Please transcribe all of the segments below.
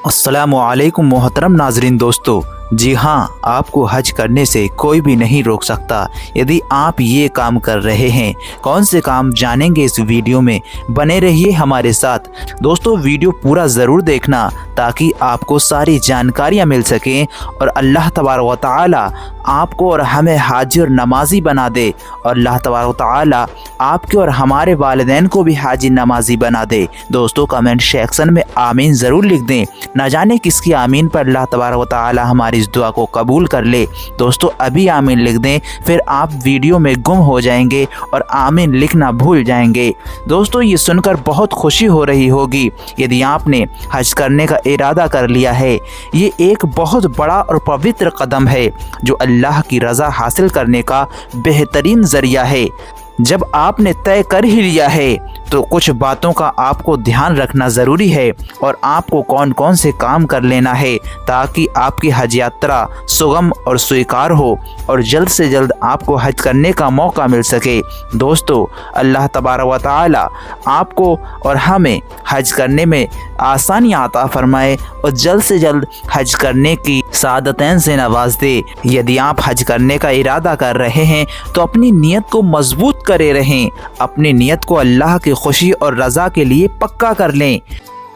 अस्सलामुअलैकुम मोहतरम नाजरीन दोस्तों, जी हाँ, आपको हज करने से कोई भी नहीं रोक सकता यदि आप ये काम कर रहे हैं। कौन से काम जानेंगे इस वीडियो में, बने रहिए हमारे साथ। दोस्तों वीडियो पूरा ज़रूर देखना ताकि आपको सारी जानकारियाँ मिल सकें और अल्लाह तबारक व तआला आपको और हमें हाजी और नमाजी बना दे और अल्लाह तबारक व तआला आपके और हमारे वालिदैन को भी हाजी नमाजी बना दे। दोस्तों कमेंट सेक्शन में आमीन ज़रूर लिख दें। ना जाने किसकी आमीन पर अल्लाह तबारक व तआला हमारी इस दुआ को कबूल कर ले। दोस्तों अभी आमीन लिख दें, फिर आप वीडियो में गुम हो जाएंगे और आमीन लिखना भूल जाएंगे। दोस्तों ये सुनकर बहुत खुशी हो रही होगी यदि आपने हज करने का इरादा कर लिया है। ये एक बहुत बड़ा और पवित्र कदम है जो अल्लाह की रज़ा हासिल करने का बेहतरीन ज़रिया है। जब आपने तय कर ही लिया है तो कुछ बातों का आपको ध्यान रखना ज़रूरी है और आपको कौन कौन से काम कर लेना है ताकि आपकी हज यात्रा सुगम और स्वीकार हो और जल्द से जल्द आपको हज करने का मौका मिल सके। दोस्तों अल्लाह तबारक व तआला आपको और हमें हज करने में आसानियाँ अता फरमाए और जल्द से जल्द हज करने की सादतैन से नवाज दे। यदि आप हज करने का इरादा कर रहे हैं तो अपनी नीयत को मजबूत करे रहें। अपनी नीयत को अल्लाह की खुशी और रज़ा के लिए पक्का कर लें।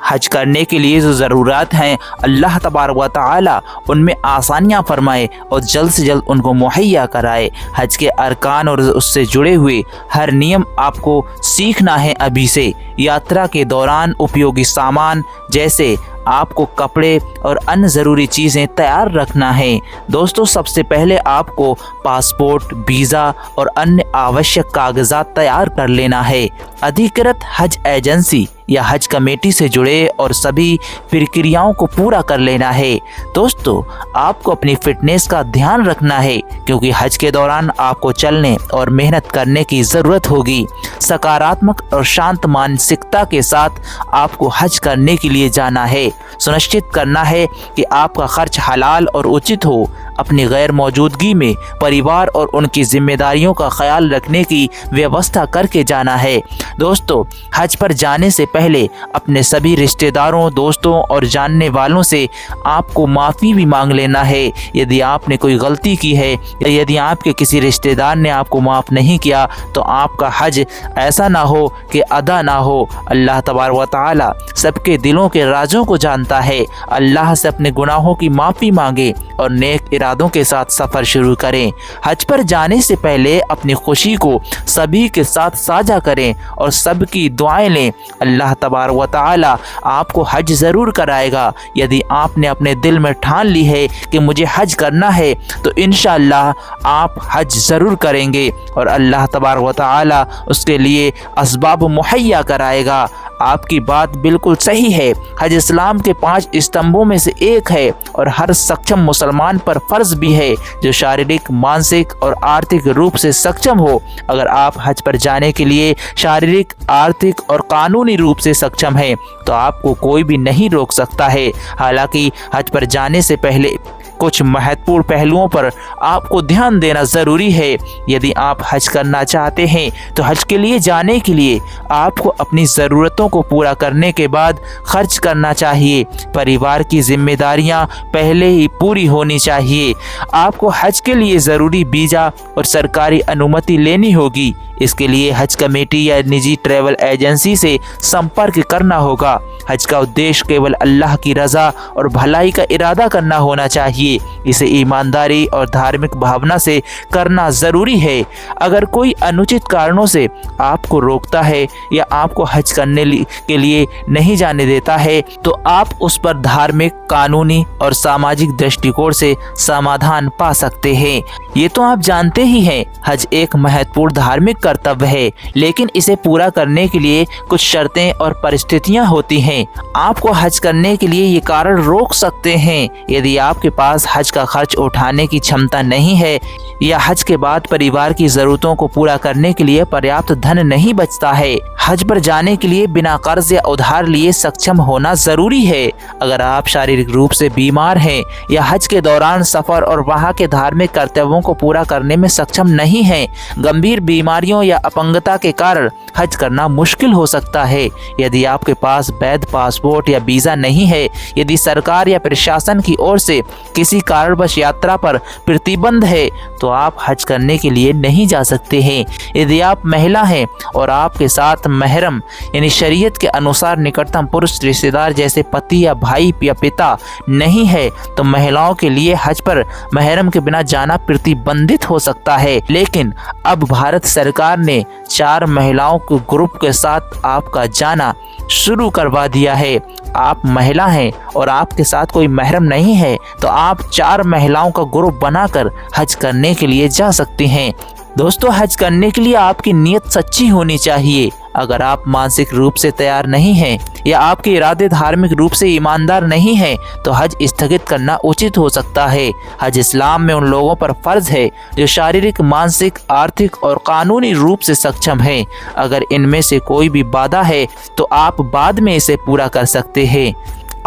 हज करने के लिए जो ज़रूरत हैं अल्लाह तबारक व तआला उनमें आसानियाँ फरमाए और जल्द से जल्द उनको मुहैया कराए। हज के अरकान और उससे जुड़े हुए हर नियम आपको सीखना है अभी से। यात्रा के दौरान उपयोगी सामान जैसे आपको कपड़े और अन्य ज़रूरी चीज़ें तैयार रखना है। दोस्तों सबसे पहले आपको पासपोर्ट, वीज़ा और अन्य आवश्यक कागजात तैयार कर लेना है। अधिकृत हज एजेंसी या हज कमेटी से जुड़े और सभी प्रक्रियाओं को पूरा कर लेना है। दोस्तों आपको अपनी फिटनेस का ध्यान रखना है क्योंकि हज के दौरान आपको चलने और मेहनत करने की ज़रूरत होगी। सकारात्मक और शांत मानसिकता के साथ आपको हज करने के लिए जाना है। सुनिश्चित करना है कि आपका खर्च हलाल और उचित हो। अपनी गैर मौजूदगी में परिवार और उनकी जिम्मेदारियों का ख्याल रखने की व्यवस्था करके जाना है। दोस्तों हज पर जाने से पहले अपने सभी रिश्तेदारों, दोस्तों और जानने वालों से आपको माफ़ी भी मांग लेना है यदि आपने कोई गलती की है या यदि आपके किसी रिश्तेदार ने आपको माफ़ नहीं किया तो आपका हज ऐसा ना हो कि अदा ना हो। अल्लाह तबारक व तआला सबके दिलों के राजों को जानता है। अल्लाह से अपने गुनाहों की माफ़ी मांगे और नेक इरादों के साथ सफ़र शुरू करें। हज पर जाने से पहले अपनी खुशी को सभी के साथ साझा करें और सबकी दुआएं लें। अल्लाह तबारक व तआला आपको हज ज़रूर कराएगा। यदि आपने अपने दिल में ठान ली है कि मुझे हज करना है तो इंशाअल्लाह आप हज ज़रूर करेंगे और अल्लाह तबारक व तआला उसके लिए असबाब मुहैया कराएगा। आपकी बात बिल्कुल सही है। हज इस्लाम के 5 स्तंभों में से एक है और हर सक्षम मुसलमान पर फ़र्ज भी है जो शारीरिक, मानसिक और आर्थिक रूप से सक्षम हो। अगर आप हज पर जाने के लिए शारीरिक, आर्थिक और कानूनी रूप से सक्षम हैं तो आपको कोई भी नहीं रोक सकता है। हालांकि हज पर जाने से पहले कुछ महत्वपूर्ण पहलुओं पर आपको ध्यान देना ज़रूरी है। यदि आप हज करना चाहते हैं तो हज के लिए जाने के लिए आपको अपनी ज़रूरतों को पूरा करने के बाद खर्च करना चाहिए। परिवार की जिम्मेदारियां पहले ही पूरी होनी चाहिए। आपको हज के लिए ज़रूरी वीज़ा और सरकारी अनुमति लेनी होगी। इसके लिए हज कमेटी या निजी ट्रैवल एजेंसी से संपर्क करना होगा। हज का उद्देश्य केवल अल्लाह की रज़ा और भलाई का इरादा करना होना चाहिए। इसे ईमानदारी और धार्मिक भावना से करना ज़रूरी है। अगर कोई अनुचित कारणों से आपको रोकता है या आपको हज करने के लिए नहीं जाने देता है तो आप उस पर धार्मिक, कानूनी और सामाजिक दृष्टिकोण से समाधान पा सकते हैं। ये तो आप जानते ही हैं, हज एक महत्वपूर्ण धार्मिक कर्तव्य है, लेकिन इसे पूरा करने के लिए कुछ शर्तें और परिस्थितियां होती हैं। आपको हज करने के लिए ये कारण रोक सकते हैं। यदि आपके पास पास हज का खर्च उठाने की क्षमता नहीं है या हज के बाद परिवार की ज़रूरतों को पूरा करने के लिए पर्याप्त धन नहीं बचता है, हज पर जाने के लिए बिना कर्ज या उधार लिए सक्षम होना ज़रूरी है। अगर आप शारीरिक रूप से बीमार हैं या हज के दौरान सफ़र और वहाँ के धार्मिक कर्तव्यों को पूरा करने में सक्षम नहीं हैं, गंभीर बीमारियों या अपंगता के कारण हज करना मुश्किल हो सकता है। यदि आपके पास वैध पासपोर्ट या वीज़ा नहीं है, यदि सरकार या प्रशासन की ओर से किसी कारणवश यात्रा पर प्रतिबंध है, तो आप हज करने के लिए नहीं जा सकते हैं। यदि आप महिला हैं और आपके साथ महरम यानी शरीयत के अनुसार निकटतम पुरुष रिश्तेदार जैसे पति या भाई या पिता नहीं है, तो महिलाओं के लिए हज पर महरम के बिना जाना प्रतिबंधित हो सकता है। लेकिन अब भारत सरकार ने 4 महिलाओं के ग्रुप के साथ आपका जाना शुरू करवा दिया है। आप महिला हैं और आपके साथ कोई महरम नहीं है, तो आप 4 महिलाओं का ग्रुप बनाकर हज करने के लिए जा सकते हैं। दोस्तों, हज करने के लिए आपकी नीयत सच्ची होनी चाहिए। अगर आप मानसिक रूप से तैयार नहीं हैं या आपके इरादे धार्मिक रूप से ईमानदार नहीं हैं, तो हज स्थगित करना उचित हो सकता है। हज इस्लाम में उन लोगों पर फर्ज है जो शारीरिक, मानसिक, आर्थिक और कानूनी रूप से सक्षम हैं। अगर इनमें से कोई भी बाधा है, तो आप बाद में इसे पूरा कर सकते हैं।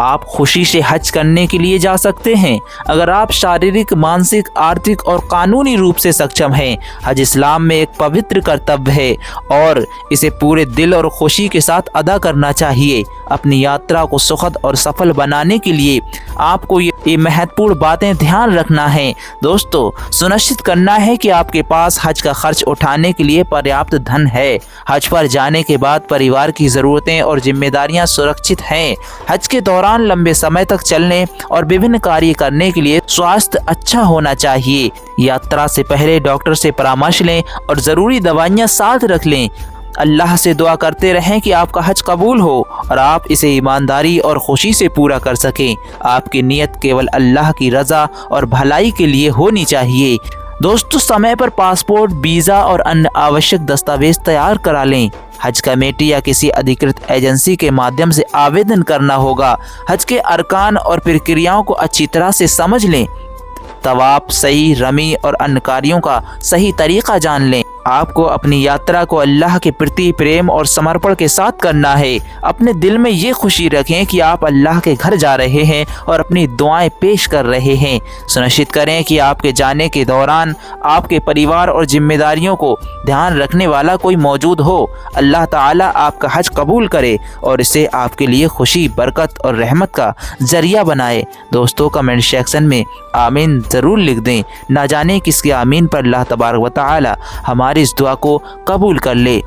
आप खुशी से हज करने के लिए जा सकते हैं अगर आप शारीरिक, मानसिक, आर्थिक और कानूनी रूप से सक्षम हैं। हज इस्लाम में एक पवित्र कर्तव्य है और इसे पूरे दिल और खुशी के साथ अदा करना चाहिए। अपनी यात्रा को सुखद और सफल बनाने के लिए आपको ये महत्वपूर्ण बातें ध्यान रखना है। दोस्तों, सुनिश्चित करना है कि आपके पास हज का खर्च उठाने के लिए पर्याप्त धन है। हज पर जाने के बाद परिवार की ज़रूरतें और जिम्मेदारियां सुरक्षित हैं। हज के दौरान लंबे समय तक चलने और विभिन्न कार्य करने के लिए स्वास्थ्य अच्छा होना चाहिए। यात्रा से पहले डॉक्टर से परामर्श लें और ज़रूरी दवाइयाँ साथ रख लें। अल्लाह से दुआ करते रहें कि आपका हज कबूल हो और आप इसे ईमानदारी और खुशी से पूरा कर सकें। आपकी नीयत केवल अल्लाह की रज़ा और भलाई के लिए होनी चाहिए। दोस्तों, समय पर पासपोर्ट, वीज़ा और अन्य आवश्यक दस्तावेज तैयार करा लें। हज कमेटी या किसी अधिकृत एजेंसी के माध्यम से आवेदन करना होगा। हज के अरकान और प्रक्रियाओं को अच्छी तरह से समझ लें। तवाफ, सही, रमी और अन्य कार्यों का सही तरीका जान लें। आपको अपनी यात्रा को अल्लाह के प्रति प्रेम और समर्पण के साथ करना है। अपने दिल में ये खुशी रखें कि आप अल्लाह के घर जा रहे हैं और अपनी दुआएं पेश कर रहे हैं। सुनिश्चित करें कि आपके जाने के दौरान आपके परिवार और जिम्मेदारियों को ध्यान रखने वाला कोई मौजूद हो। अल्लाह ताला आपका हज कबूल करे और इसे आपके लिए खुशी, बरकत और रहमत का जरिया बनाए। दोस्तों, कमेंट सेक्शन में आमीन ज़रूर लिख दें। ना जाने किसके आमीन पर अल्लाह तबारक व तआला हमारी इस दुआ को कबूल कर ले।